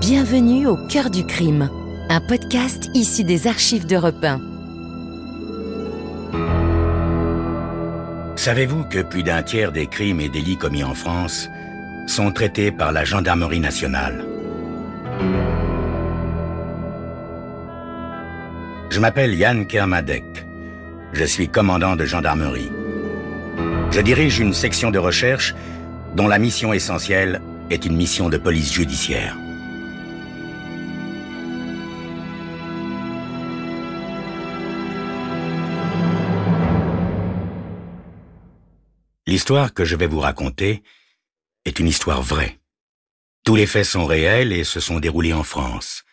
Bienvenue au cœur du crime, un podcast issu des archives d'Europe 1. Savez-vous que plus d'un tiers des crimes et délits commis en France sont traités par la gendarmerie nationale? Je m'appelle Yann Kermadec. Je suis commandant de gendarmerie. Je dirige une section de recherche dont la mission essentielle est une mission de police judiciaire. L'histoire que je vais vous raconter est une histoire vraie. Tous les faits sont réels et se sont déroulés en France.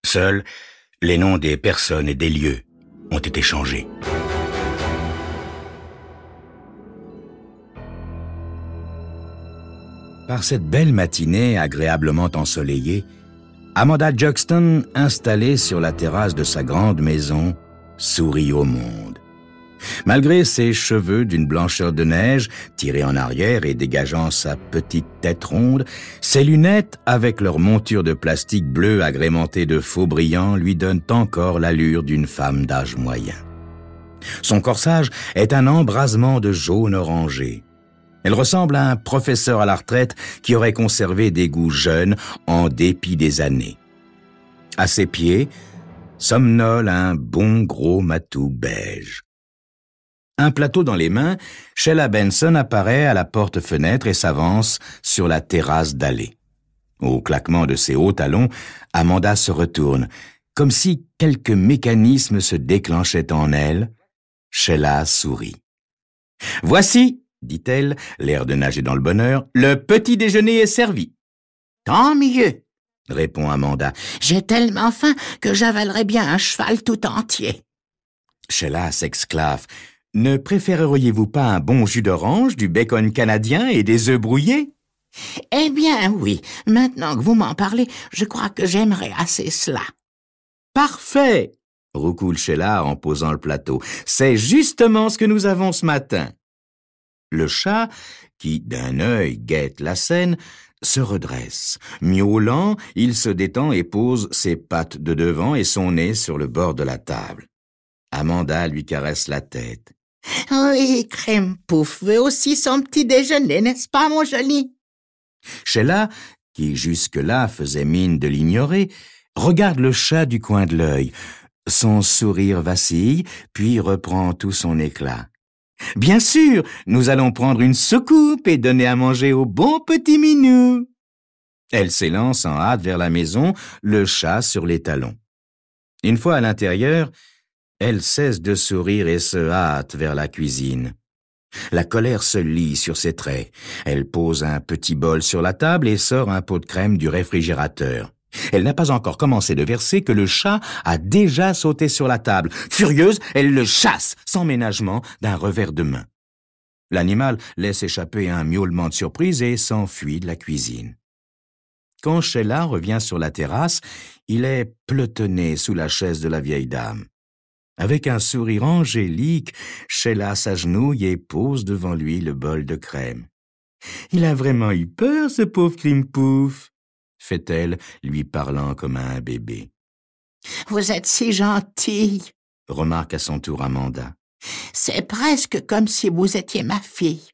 Seuls, les noms des personnes et des lieux ont été changés. Par cette belle matinée agréablement ensoleillée, Amanda Juxton, installée sur la terrasse de sa grande maison, sourit au monde. Malgré ses cheveux d'une blancheur de neige, tirés en arrière et dégageant sa petite tête ronde, ses lunettes, avec leur monture de plastique bleu agrémentée de faux brillants, lui donnent encore l'allure d'une femme d'âge moyen. Son corsage est un embrasement de jaune orangé. Elle ressemble à un professeur à la retraite qui aurait conservé des goûts jeunes en dépit des années. À ses pieds, somnole un bon gros matou beige. Un plateau dans les mains, Sheila Benson apparaît à la porte-fenêtre et s'avance sur la terrasse d'allée. Au claquement de ses hauts talons, Amanda se retourne, comme si quelque mécanisme se déclenchait en elle. Sheila sourit. « Voici, dit-elle, l'air de nager dans le bonheur, le petit déjeuner est servi. »« Tant mieux, répond Amanda. J'ai tellement faim que j'avalerais bien un cheval tout entier. » Sheila s'exclave. Ne préféreriez-vous pas un bon jus d'orange, du bacon canadien et des œufs brouillés? Eh bien oui, maintenant que vous m'en parlez, je crois que j'aimerais assez cela. Parfait, roucoule Sheila en posant le plateau. C'est justement ce que nous avons ce matin. Le chat, qui d'un œil guette la scène, se redresse. Miaulant, il se détend et pose ses pattes de devant et son nez sur le bord de la table. Amanda lui caresse la tête. « Oui, Crème Pouf veut aussi son petit déjeuner, n'est-ce pas, mon joli ?» Sheila, qui jusque-là faisait mine de l'ignorer, regarde le chat du coin de l'œil. Son sourire vacille, puis reprend tout son éclat. « Bien sûr, nous allons prendre une soucoupe et donner à manger au bon petit minou. » Elle s'élance en hâte vers la maison, le chat sur les talons. Une fois à l'intérieur, elle cesse de sourire et se hâte vers la cuisine. La colère se lit sur ses traits. Elle pose un petit bol sur la table et sort un pot de crème du réfrigérateur. Elle n'a pas encore commencé de verser que le chat a déjà sauté sur la table. Furieuse, elle le chasse sans ménagement d'un revers de main. L'animal laisse échapper un miaulement de surprise et s'enfuit de la cuisine. Quand Sheila revient sur la terrasse, il est pelotonné sous la chaise de la vieille dame. Avec un sourire angélique, Sheila s'agenouille et pose devant lui le bol de crème. « Il a vraiment eu peur, ce pauvre Crème Pouf !» fait-elle, lui parlant comme à un bébé. « Vous êtes si gentille !» remarque à son tour Amanda. « C'est presque comme si vous étiez ma fille. »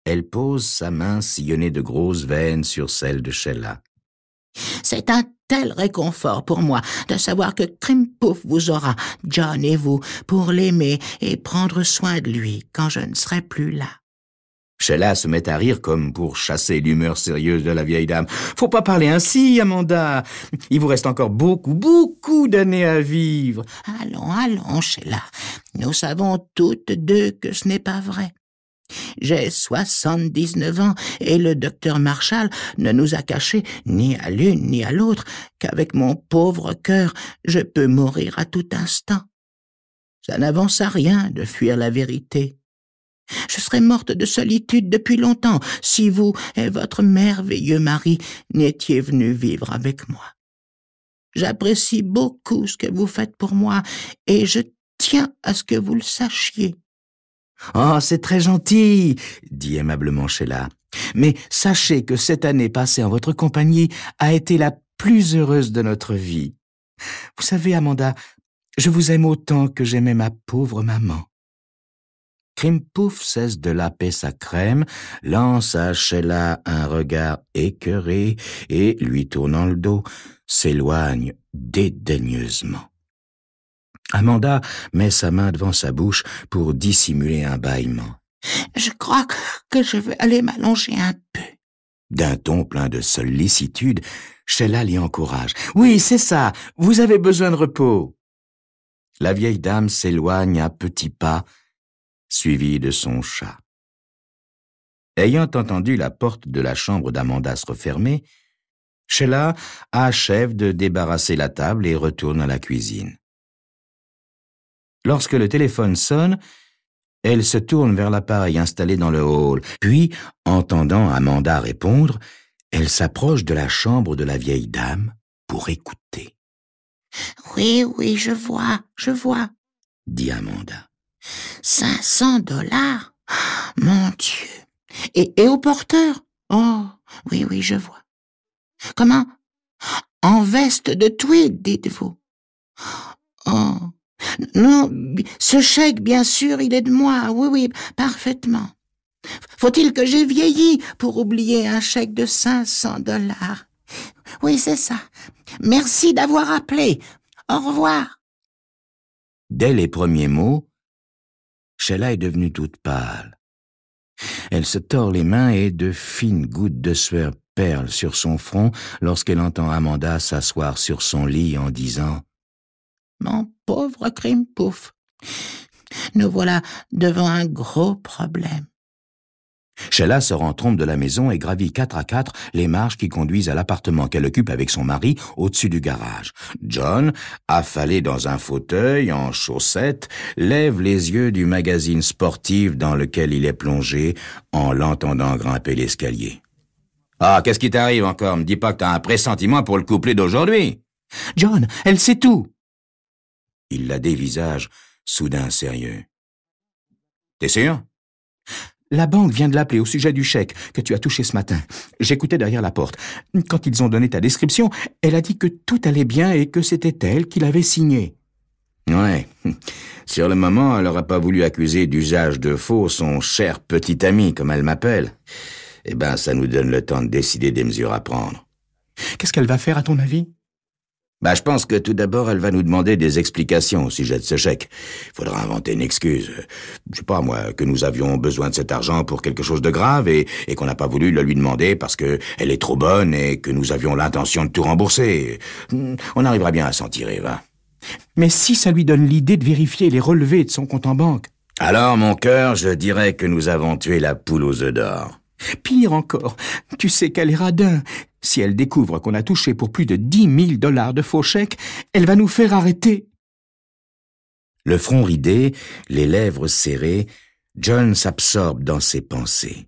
Elle pose sa main sillonnée de grosses veines sur celle de Sheila. « C'est un tel réconfort pour moi de savoir que Crème Pouf vous aura, John et vous, pour l'aimer et prendre soin de lui quand je ne serai plus là. » Sheila se met à rire comme pour chasser l'humeur sérieuse de la vieille dame. « Faut pas parler ainsi, Amanda. Il vous reste encore beaucoup d'années à vivre. » « Allons, Sheila. Nous savons toutes deux que ce n'est pas vrai. J'ai 79 ans et le docteur Marshall ne nous a caché ni à l'une ni à l'autre qu'avec mon pauvre cœur, je peux mourir à tout instant. Ça n'avance à rien de fuir la vérité. Je serais morte de solitude depuis longtemps si vous et votre merveilleux mari n'étiez venus vivre avec moi. J'apprécie beaucoup ce que vous faites pour moi et je tiens à ce que vous le sachiez. » « Oh, c'est très gentil, » dit aimablement Sheila. « Mais sachez que cette année passée en votre compagnie a été la plus heureuse de notre vie. Vous savez, Amanda, je vous aime autant que j'aimais ma pauvre maman. Crimpouf cesse de laper sa crème, lance à Sheila un regard écœuré et, lui tournant le dos, s'éloigne dédaigneusement. Amanda met sa main devant sa bouche pour dissimuler un bâillement. « Je crois que je vais aller m'allonger un peu. » D'un ton plein de sollicitude, Sheila l'y encourage. « Oui, c'est ça, vous avez besoin de repos. » La vieille dame s'éloigne à petits pas, suivie de son chat. Ayant entendu la porte de la chambre d'Amanda se refermer, Sheila achève de débarrasser la table et retourne à la cuisine. Lorsque le téléphone sonne, elle se tourne vers l'appareil installé dans le hall, puis, entendant Amanda répondre, elle s'approche de la chambre de la vieille dame pour écouter. « Oui, je vois, dit Amanda. 500 $? Mon Dieu! Et au porteur? Oh, oui, je vois. Comment? En veste de tweed, dites-vous? Oh, non, ce chèque, bien sûr, il est de moi. Oui, parfaitement. Faut-il que j'aie vieilli pour oublier un chèque de 500 $? Oui, c'est ça. Merci d'avoir appelé. Au revoir. Dès les premiers mots, Sheila est devenue toute pâle. Elle se tord les mains et de fines gouttes de sueur perlent sur son front lorsqu'elle entend Amanda s'asseoir sur son lit en disant « Mon pauvre Crimpouf, nous voilà devant un gros problème. » Sheila sort en trompe de la maison et gravit 4 à 4 les marches qui conduisent à l'appartement qu'elle occupe avec son mari au-dessus du garage. John, affalé dans un fauteuil, en chaussettes, lève les yeux du magazine sportif dans lequel il est plongé en l'entendant grimper l'escalier. « Ah, qu'est-ce qui t'arrive encore? Me dis pas que t'as un pressentiment pour le couplet d'aujourd'hui. »« John, elle sait tout. » Il la dévisage, soudain sérieux. « T'es sûr? » La banque vient de l'appeler au sujet du chèque que tu as touché ce matin. J'écoutais derrière la porte. Quand ils ont donné ta description, elle a dit que tout allait bien et que c'était elle qui l'avait signé. Ouais. Sur le moment, elle n'aurait pas voulu accuser d'usage de faux son cher petit ami, comme elle m'appelle. Eh ben, ça nous donne le temps de décider des mesures à prendre. Qu'est-ce qu'elle va faire, à ton avis? Je pense que tout d'abord, elle va nous demander des explications au sujet de ce chèque. Il faudra inventer une excuse. Je sais pas, moi, que nous avions besoin de cet argent pour quelque chose de grave et qu'on n'a pas voulu le lui demander parce que elle est trop bonne et que nous avions l'intention de tout rembourser. On arrivera bien à s'en tirer, va. Mais si ça lui donne l'idée de vérifier les relevés de son compte en banque? Alors, mon cœur, je dirais que nous avons tué la poule aux œufs d'or. Pire encore, tu sais qu'elle est radin. Si elle découvre qu'on a touché pour plus de 10 000 $ de faux chèques, elle va nous faire arrêter. Le front ridé, les lèvres serrées, John s'absorbe dans ses pensées.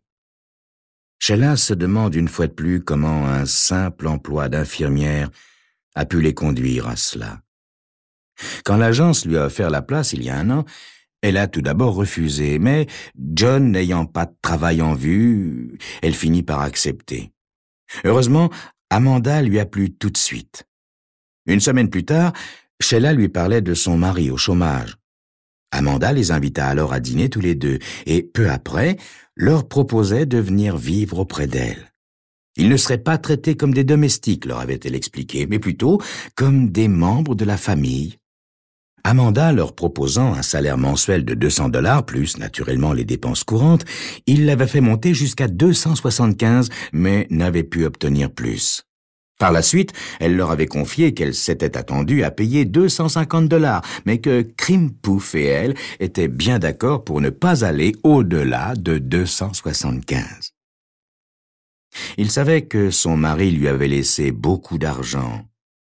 Sheila se demande une fois de plus comment un simple emploi d'infirmière a pu les conduire à cela. Quand l'agence lui a offert la place il y a 1 an, elle a tout d'abord refusé, mais John n'ayant pas de travail en vue, elle finit par accepter. Heureusement, Amanda lui a plu tout de suite. 1 semaine plus tard, Sheila lui parlait de son mari au chômage. Amanda les invita alors à dîner tous les deux et, peu après, leur proposait de venir vivre auprès d'elle. Ils ne seraient pas traités comme des domestiques, leur avait-elle expliqué, mais plutôt comme des membres de la famille. Amanda leur proposant un salaire mensuel de 200 $, plus naturellement les dépenses courantes, il l'avait fait monter jusqu'à 275, mais n'avait pu obtenir plus. Par la suite, elle leur avait confié qu'elle s'était attendue à payer 250 $, mais que Crimpouf et elle étaient bien d'accord pour ne pas aller au-delà de 275. Il savait que son mari lui avait laissé beaucoup d'argent.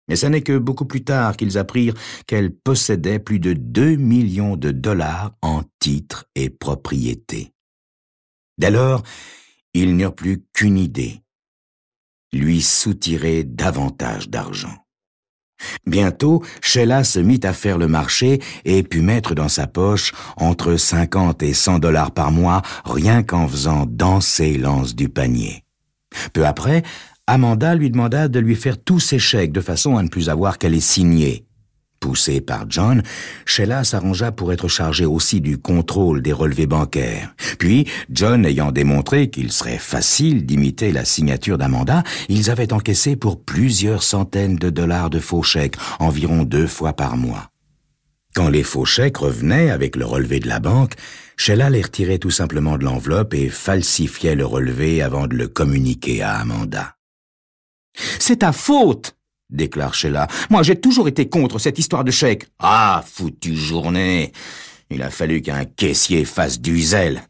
Mais ce n'est que beaucoup plus tard qu'ils apprirent qu'elle possédait plus de 2 millions de $ en titres et propriétés. Dès lors, ils n'eurent plus qu'une idée, lui soutirer davantage d'argent. Bientôt, Sheila se mit à faire le marché et put mettre dans sa poche entre 50 et 100 $ par mois, rien qu'en faisant danser l'anse du panier. Peu après, Amanda lui demanda de lui faire tous ses chèques de façon à ne plus avoir qu'à les signer. Poussée par John, Sheila s'arrangea pour être chargée aussi du contrôle des relevés bancaires. Puis, John ayant démontré qu'il serait facile d'imiter la signature d'Amanda, ils avaient encaissé pour plusieurs centaines de dollars de faux chèques, environ 2 fois par mois. Quand les faux chèques revenaient avec le relevé de la banque, Sheila les retirait tout simplement de l'enveloppe et falsifiait le relevé avant de le communiquer à Amanda. « C'est ta faute !» déclare Sheila. « Moi, j'ai toujours été contre cette histoire de chèque. »« Ah, foutue journée! Il a fallu qu'un caissier fasse du zèle.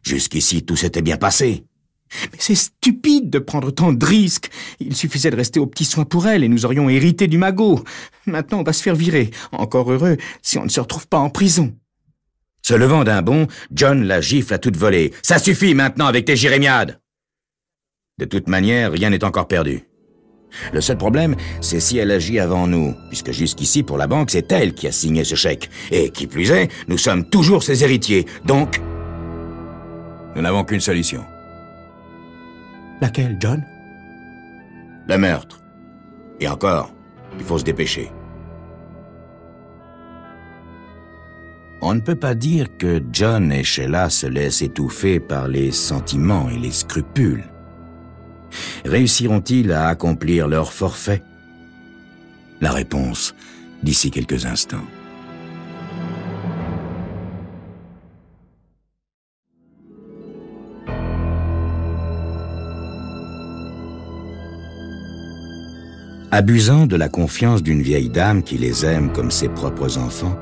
Jusqu'ici, tout s'était bien passé. »« Mais c'est stupide de prendre tant de risques. Il suffisait de rester aux petits soins pour elle et nous aurions hérité du magot. Maintenant, on va se faire virer. Encore heureux si on ne se retrouve pas en prison. » Se levant d'un bond, John la gifle à toute volée. « Ça suffit maintenant avec tes jérémiades !» De toute manière, rien n'est encore perdu. Le seul problème, c'est si elle agit avant nous, puisque jusqu'ici, pour la banque, c'est elle qui a signé ce chèque. Et qui plus est, nous sommes toujours ses héritiers, donc... Nous n'avons qu'une solution. Laquelle, John? Le meurtre. Et encore, il faut se dépêcher. On ne peut pas dire que John et Sheila se laissent étouffer par les sentiments et les scrupules. Réussiront-ils à accomplir leur forfait? La réponse, d'ici quelques instants. Abusant de la confiance d'une vieille dame qui les aime comme ses propres enfants,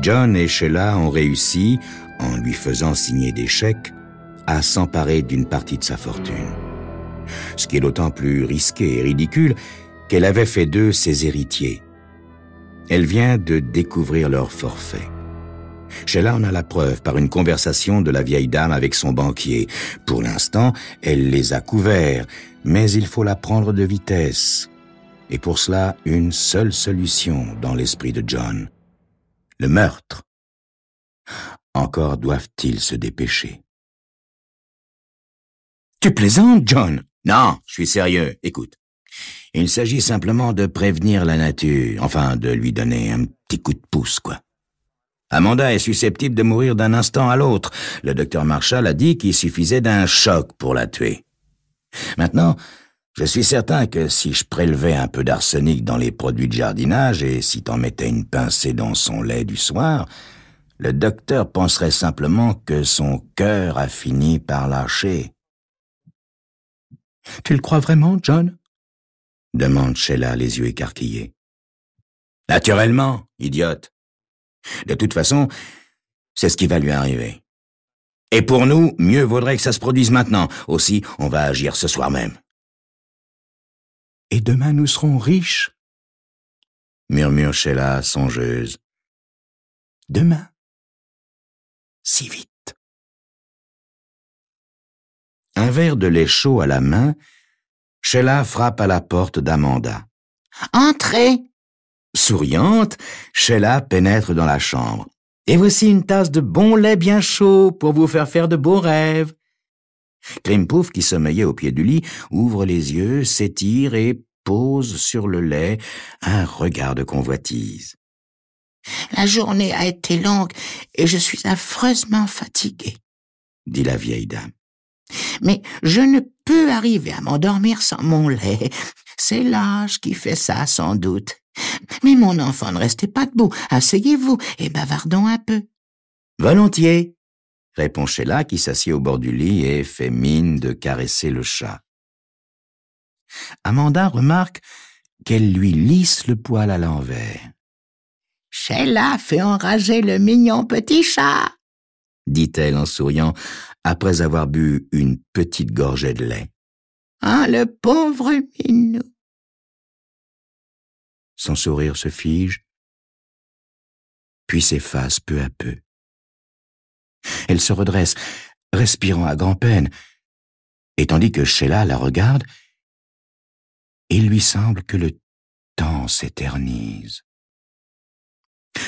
John et Sheila ont réussi, en lui faisant signer des chèques, à s'emparer d'une partie de sa fortune. Ce qui est d'autant plus risqué et ridicule qu'elle avait fait d'eux ses héritiers. Elle vient de découvrir leur forfait. Sheila en a la preuve par une conversation de la vieille dame avec son banquier. Pour l'instant, elle les a couverts, mais il faut la prendre de vitesse. Et pour cela, une seule solution dans l'esprit de John. Le meurtre. Encore doivent-ils se dépêcher. « Tu plaisantes, John ?»« Non, je suis sérieux. Écoute. Il s'agit simplement de prévenir la nature, enfin de lui donner un petit coup de pouce, quoi. Amanda est susceptible de mourir d'un instant à l'autre. Le docteur Marshall a dit qu'il suffisait d'un choc pour la tuer. Maintenant, je suis certain que si je prélevais un peu d'arsenic dans les produits de jardinage et si t'en mettais une pincée dans son lait du soir, le docteur penserait simplement que son cœur a fini par lâcher. « Tu le crois vraiment, John ?» demande Sheila, les yeux écarquillés. « Naturellement, idiote. De toute façon, c'est ce qui va lui arriver. Et pour nous, mieux vaudrait que ça se produise maintenant. Aussi, on va agir ce soir même. »« Et demain, nous serons riches ?» murmure Sheila, songeuse. « Demain? Si vite. » Un verre de lait chaud à la main, Sheila frappe à la porte d'Amanda. « Entrez !» Souriante, Sheila pénètre dans la chambre. « Et voici une tasse de bon lait bien chaud pour vous faire de beaux rêves. » Crimpouf, qui sommeillait au pied du lit, ouvre les yeux, s'étire et pose sur le lait un regard de convoitise. « La journée a été longue et je suis affreusement fatiguée, » dit la vieille dame. « Mais je ne peux arriver à m'endormir sans mon lait. C'est l'âge qui fait ça, sans doute. Mais mon enfant, ne restez pas debout. Asseyez-vous et bavardons un peu. »« Volontiers, » répond Sheila, qui s'assied au bord du lit et fait mine de caresser le chat. Amanda remarque qu'elle lui lisse le poil à l'envers. « Sheila fait enrager le mignon petit chat, » dit-elle en souriant, après avoir bu une petite gorgée de lait. « Ah, le pauvre minou !» Son sourire se fige, puis s'efface peu à peu. Elle se redresse, respirant à grand-peine, et tandis que Sheila la regarde, il lui semble que le temps s'éternise.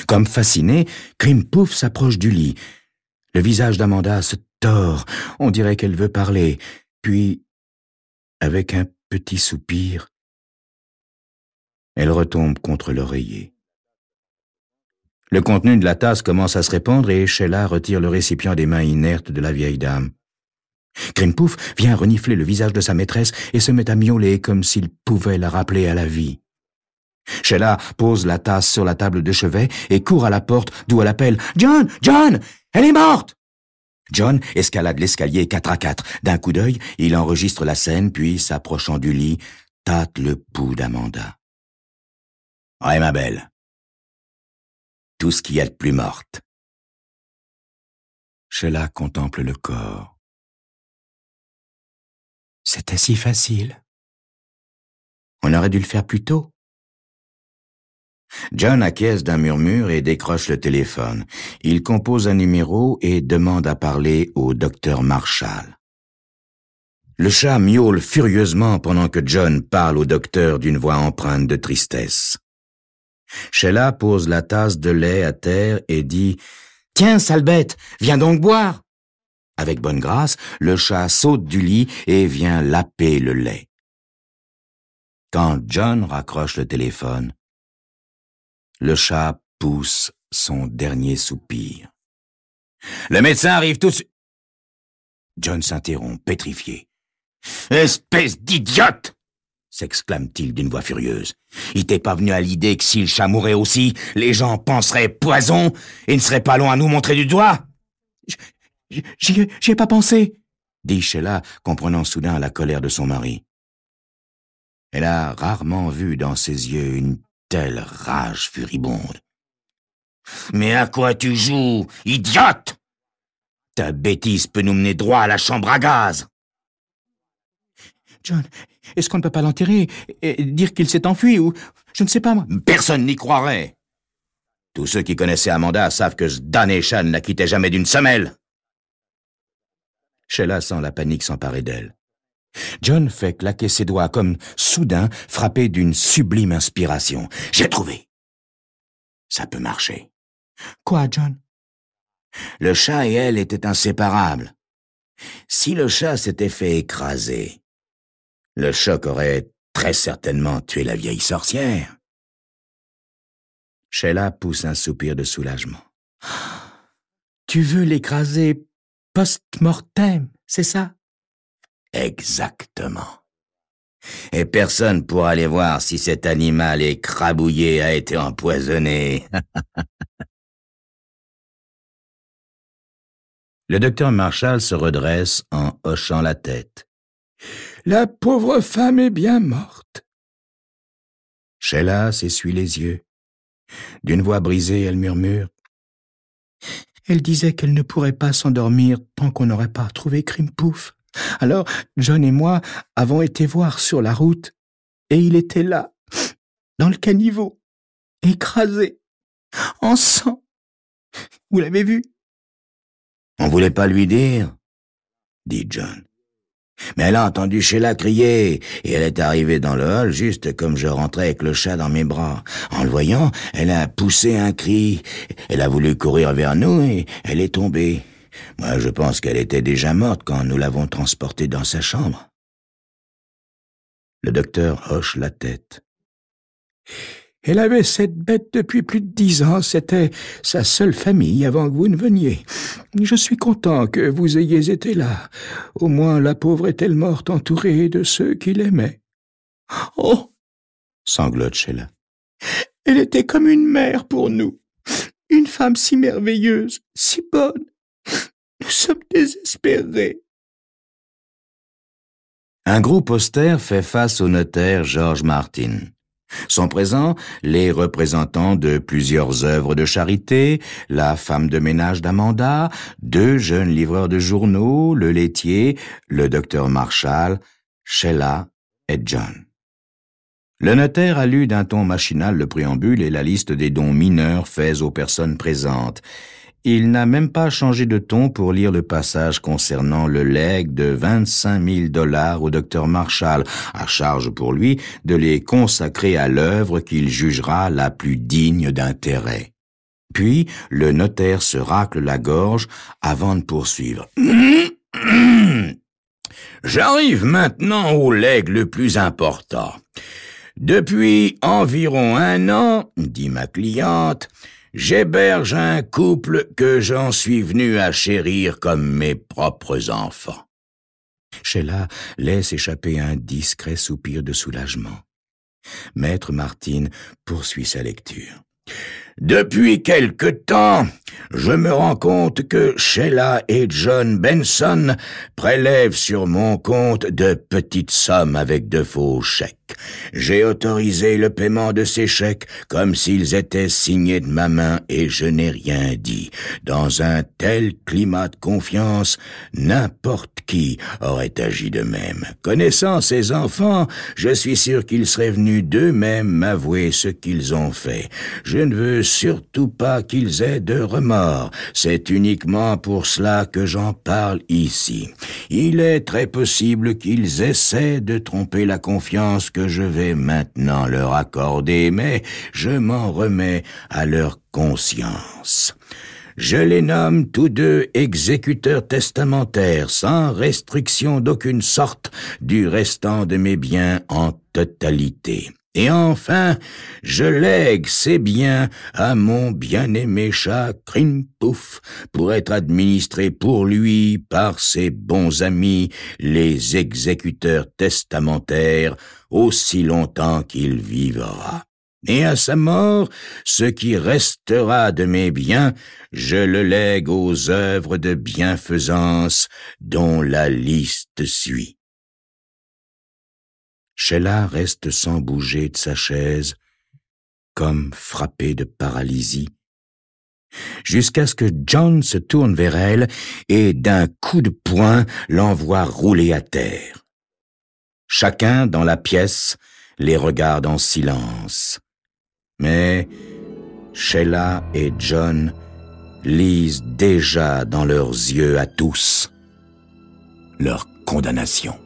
Comme fasciné, Crimpouf s'approche du lit. Le visage d'Amanda se tord, on dirait qu'elle veut parler, puis, avec un petit soupir. Elle retombe contre l'oreiller. Le contenu de la tasse commence à se répandre et Sheila retire le récipient des mains inertes de la vieille dame. Grimpouf vient renifler le visage de sa maîtresse et se met à miauler comme s'il pouvait la rappeler à la vie. Sheila pose la tasse sur la table de chevet et court à la porte d'où elle appelle « John! John! Elle est morte !» John escalade l'escalier 4 à 4. D'un coup d'œil, il enregistre la scène, puis, s'approchant du lit, tâte le pouls d'Amanda. « Ouais, ma belle. Tout ce qu'il y a de plus morte. » Sheila contemple le corps. C'était si facile. On aurait dû le faire plus tôt. John acquiesce d'un murmure et décroche le téléphone. Il compose un numéro et demande à parler au docteur Marshall. Le chat miaule furieusement pendant que John parle au docteur d'une voix empreinte de tristesse. Sheila pose la tasse de lait à terre et dit « Tiens, sale bête, viens donc boire !» Avec bonne grâce, le chat saute du lit et vient laper le lait. Quand John raccroche le téléphone, le chat pousse son dernier soupir. « Le médecin arrive tout de suite !» John s'interrompt, pétrifié. « Espèce d'idiote !» s'exclame-t-il d'une voix furieuse. « Il t'est pas venu à l'idée que si le chat mourait aussi, les gens penseraient poison et ne seraient pas loin à nous montrer du doigt ?» « J'y ai pas pensé !» dit Sheila, comprenant soudain la colère de son mari. Elle a rarement vu dans ses yeux une telle rage furibonde. « Mais à quoi tu joues, idiote? Ta bêtise peut nous mener droit à la chambre à gaz. » « John, est-ce qu'on ne peut pas l'enterrer et dire qu'il s'est enfui ou... je ne sais pas, moi. »« Personne n'y croirait. Tous ceux qui connaissaient Amanda savent que ce damné chat ne la quittait jamais d'une semelle. » Sheila sent la panique s'emparer d'elle. John fait claquer ses doigts comme, soudain, frappé d'une sublime inspiration. « J'ai trouvé. Ça peut marcher. »« Quoi, John ?»« Le chat et elle étaient inséparables. Si le chat s'était fait écraser, le choc aurait très certainement tué la vieille sorcière. » Sheila pousse un soupir de soulagement. « Tu veux l'écraser post-mortem, c'est ça? » Exactement. Et personne pourra aller voir si cet animal écrabouillé a été empoisonné. Le docteur Marshall se redresse en hochant la tête. « La pauvre femme est bien morte. » Sheila s'essuie les yeux. D'une voix brisée, elle murmure. « Elle disait qu'elle ne pourrait pas s'endormir tant qu'on n'aurait pas trouvé Grimpouf. Alors, John et moi avons été voir sur la route, et il était là, dans le caniveau, écrasé, en sang. Vous l'avez vu? » « On voulait pas lui dire, » dit John. « Mais elle a entendu Sheila crier, et elle est arrivée dans le hall juste comme je rentrais avec le chat dans mes bras. En le voyant, elle a poussé un cri. Elle a voulu courir vers nous et elle est tombée. Moi, je pense qu'elle était déjà morte quand nous l'avons transportée dans sa chambre. » Le docteur hoche la tête. « Elle avait cette bête depuis plus de 10 ans. C'était sa seule famille avant que vous ne veniez. Je suis content que vous ayez été là. Au moins, la pauvre est-elle morte entourée de ceux qui l'aimaient. »« Oh !» sanglote Sheila. « Elle était comme une mère pour nous. Une femme si merveilleuse, si bonne. Nous sommes désespérés. » Un groupe austère fait face au notaire George Martin. Sont présents les représentants de plusieurs œuvres de charité, la femme de ménage d'Amanda, 2 jeunes livreurs de journaux, le laitier, le docteur Marshall, Sheila et John. Le notaire a lu d'un ton machinal le préambule et la liste des dons mineurs faits aux personnes présentes. Il n'a même pas changé de ton pour lire le passage concernant le legs de 25 000 $ au docteur Marshall, à charge pour lui de les consacrer à l'œuvre qu'il jugera la plus digne d'intérêt. Puis, le notaire se racle la gorge avant de poursuivre. J'arrive maintenant au legs le plus important. Depuis environ 1 an, dit ma cliente, j'héberge un couple que j'en suis venu à chérir comme mes propres enfants. Sheila laisse échapper un discret soupir de soulagement. Maître Martin poursuit sa lecture. Depuis quelque temps, je me rends compte que Sheila et John Benson prélèvent sur mon compte de petites sommes avec de faux chèques. J'ai autorisé le paiement de ces chèques comme s'ils étaient signés de ma main et je n'ai rien dit. Dans un tel climat de confiance, n'importe qui aurait agi de même. Connaissant ces enfants, je suis sûr qu'ils seraient venus d'eux-mêmes m'avouer ce qu'ils ont fait. Je ne veux surtout pas qu'ils aient de remords. C'est uniquement pour cela que j'en parle ici. Il est très possible qu'ils essaient de tromper la confiance que je vais maintenant leur accorder, mais je m'en remets à leur conscience. Je les nomme tous deux exécuteurs testamentaires, sans restriction d'aucune sorte du restant de mes biens en totalité. Et enfin, je lègue ces biens à mon bien-aimé chat Crimpouf pour être administré pour lui par ses bons amis, les exécuteurs testamentaires, aussi longtemps qu'il vivra. Et à sa mort, ce qui restera de mes biens, je le lègue aux œuvres de bienfaisance dont la liste suit. Sheila reste sans bouger de sa chaise, comme frappée de paralysie, jusqu'à ce que John se tourne vers elle et d'un coup de poing l'envoie rouler à terre. Chacun dans la pièce les regarde en silence. Mais Sheila et John lisent déjà dans leurs yeux à tous leur condamnation.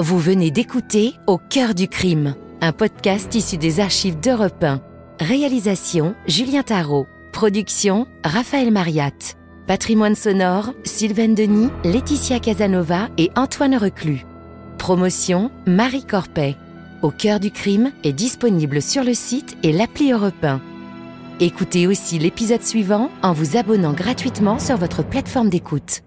Vous venez d'écouter Au cœur du crime, un podcast issu des archives d'Europe 1. Réalisation Julien Tarot. Production Raphaël Mariat. Patrimoine sonore Sylvain Denis, Laetitia Casanova et Antoine Reclus. Promotion Marie Corpet. Au cœur du crime est disponible sur le site et l'appli Europe 1. Écoutez aussi l'épisode suivant en vous abonnant gratuitement sur votre plateforme d'écoute.